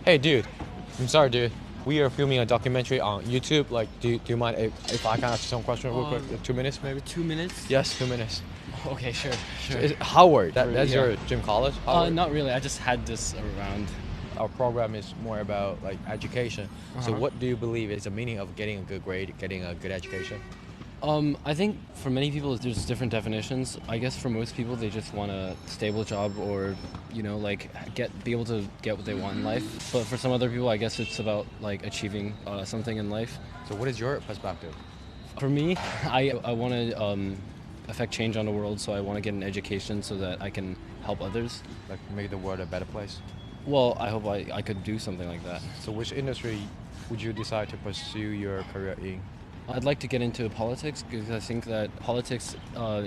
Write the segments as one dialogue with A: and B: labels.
A: Hey, dude. I'm sorry, dude. We are filming a documentary on YouTube. Like, do you mind if I can ask you some questions real quick? 2 minutes, maybe?
B: 2 minutes?
A: Yes, 2 minutes.
B: Okay, sure.
A: Is Howard? That's
B: Yeah.
A: your gym college? Howard?
B: Not really. I just had this around.
A: Our program is more about like education. So,
B: Uh-huh.
A: what do you believe is the meaning of getting a good grade, getting a good education?
B: I think for many people there's different definitions. I guess for most people they just want a stable job or, like be able to get what they want in life. But for some other people, I guess it's about like achieving something in life.
A: So, what is your perspective?
B: For me, I want to affect change on the world, so I want to get an education so that I can help others.
A: Like, make the world a better place?
B: Well, I hope I could do something like that.
A: So, which industry would you decide to pursue your career in?
B: I'd like to get into politics because I think that politics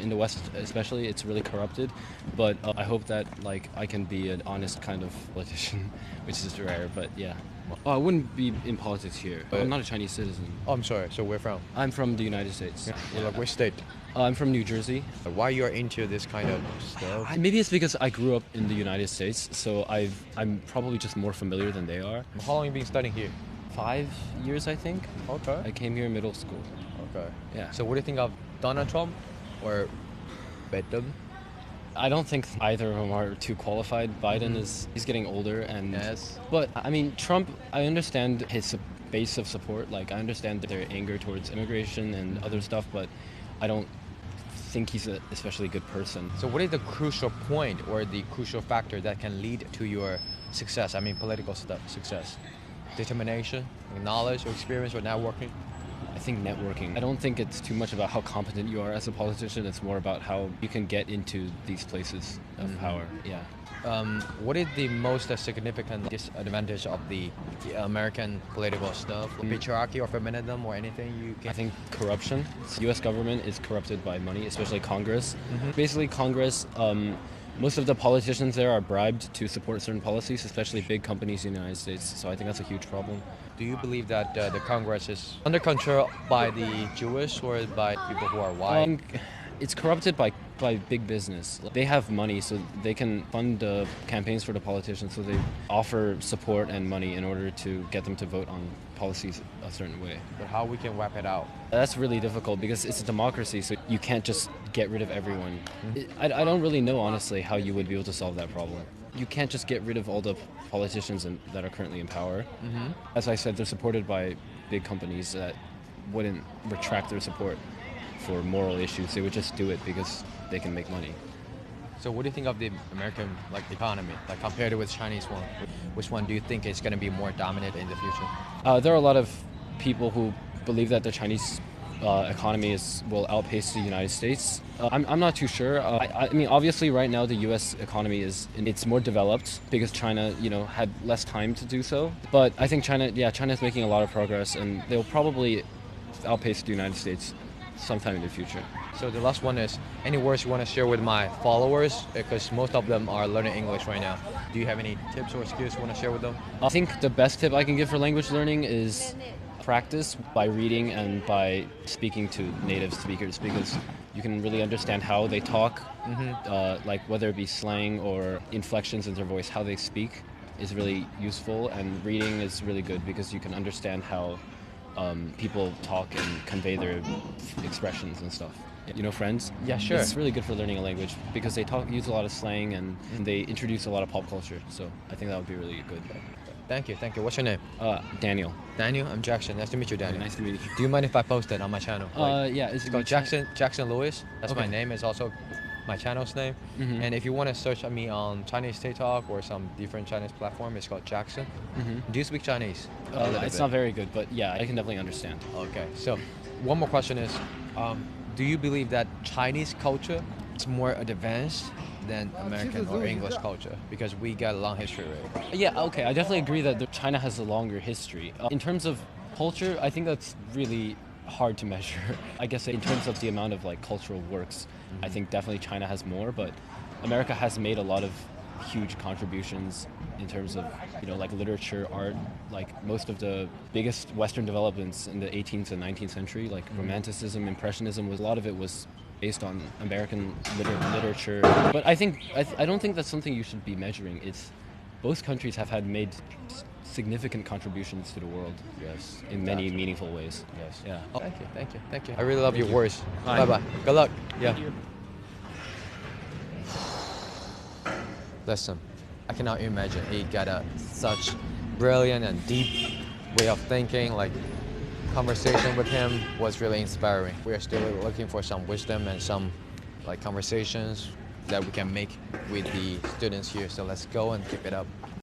B: in the West especially, it's really corrupted. But I hope that like I can be an honest kind of politician, which is rare, but yeah. I wouldn't be in politics here. I'm not a Chinese citizen.
A: Oh, I'm sorry. So, where from?
B: I'm from the United States.
A: Well, like, which state?
B: I'm from New Jersey.
A: Why you're into this kind of stuff?
B: Maybe it's because I grew up in the United States, so I'm probably just more familiar than they are.
A: How long have you been studying here?
B: 5 years, I think.
A: Okay.
B: I came here in middle school.
A: Okay.
B: Yeah.
A: So, what do you think of Donald Trump or Biden?
B: I don't think either of them are too qualified. Biden he's getting older, and
A: Yes.
B: but I mean Trump. I understand his base of support. Like I understand their anger towards immigration and other stuff, but I don't think he's an especially good person.
A: So, what is the crucial point or the crucial factor that can lead to your success? I mean, political success, determination, knowledge, or experience, or networking.
B: I think networking. I don't think it's too much about how competent you are as a politician. It's more about how you can get into these places of power. Yeah.
A: What is the most significant disadvantage of the American political stuff? Patriarchy or feminism or anything you can?
B: I think corruption. The U.S. government is corrupted by money, especially Congress. Basically, Congress, most of the politicians there are bribed to support certain policies, especially big companies in the United States. So I think that's a huge problem.
A: Do you believe that the Congress is under control by the Jewish or by people who are white?
B: It's corrupted by big business. They have money, so they can fund campaigns for the politicians. So they offer support and money in order to get them to vote on policies a certain way.
A: But how we can wipe it out?
B: That's really difficult because it's a democracy, so you can't just get rid of everyone. I don't really know, honestly, how you would be able to solve that problem. You can't just get rid of all the politicians that are currently in power. As I said, they're supported by big companies that wouldn't retract their support for moral issues. They would just do it because they can make money.
A: So what do you think of the American economy, like compared with Chinese one? Which one do you think is going to be more dominant in the future?
B: There are a lot of people who believe that the Chinese economy will outpace the United States. I'm not too sure. I mean, obviously, right now the U.S. economy it's more developed because China, had less time to do so. But I think China's making a lot of progress, and they'll probably outpace the United States sometime in the future.
A: So the last one is, any words you want to share with my followers? Because most of them are learning English right now. Do you have any tips or skills you want to share with them?
B: I think the best tip I can give for language learning is practice by reading and by speaking to native speakers, because you can really understand how they talk, like whether it be slang or inflections in their voice, how they speak is really useful, and reading is really good because you can understand how people talk and convey their expressions and stuff. Friends?
A: Yeah, sure.
B: It's really good for learning a language because they use a lot of slang and they introduce a lot of pop culture. So I think that would be really good.
A: Thank you. What's your name?
B: Daniel.
A: Daniel, I'm Jackson. Nice to meet you, Daniel.
B: Nice to meet you.
A: Do you mind if I post it on my channel?
B: Yeah.
A: It's called Jackson Lewis. That's
B: Okay.
A: my name. It's also my channel's name. And if you want to search me on Chinese TikTok or some different Chinese platform, it's called Jackson. Do you speak Chinese?
B: It's not very good, but yeah, I can definitely understand.
A: Okay. So one more question is, do you believe that Chinese culture is more advanced than American or English culture? Because we got a long history, right?
B: Yeah, okay. I definitely agree that China has a longer history. In terms of culture, I think that's really hard to measure. I guess in terms of the amount of cultural works, I think definitely China has more, but America has made a lot of huge contributions in terms of literature, art. Most of the biggest Western developments in the 18th and 19th century, Romanticism, Impressionism, a lot of it was based on American literature. But I don't think that's something you should be measuring. Both countries have made significant contributions to the world
A: Yes.
B: in many meaningful ways.
A: Yes.
B: Yeah.
A: Oh, thank you. I really love your
B: you.
A: words.
B: Bye.
A: Bye. Good luck. Yeah.
B: Thank you.
A: Listen, I cannot imagine he got such brilliant and deep way of thinking. Like, conversation with him was really inspiring. We are still looking for some wisdom and some like conversations that we can make with the students here. So let's go and keep it up.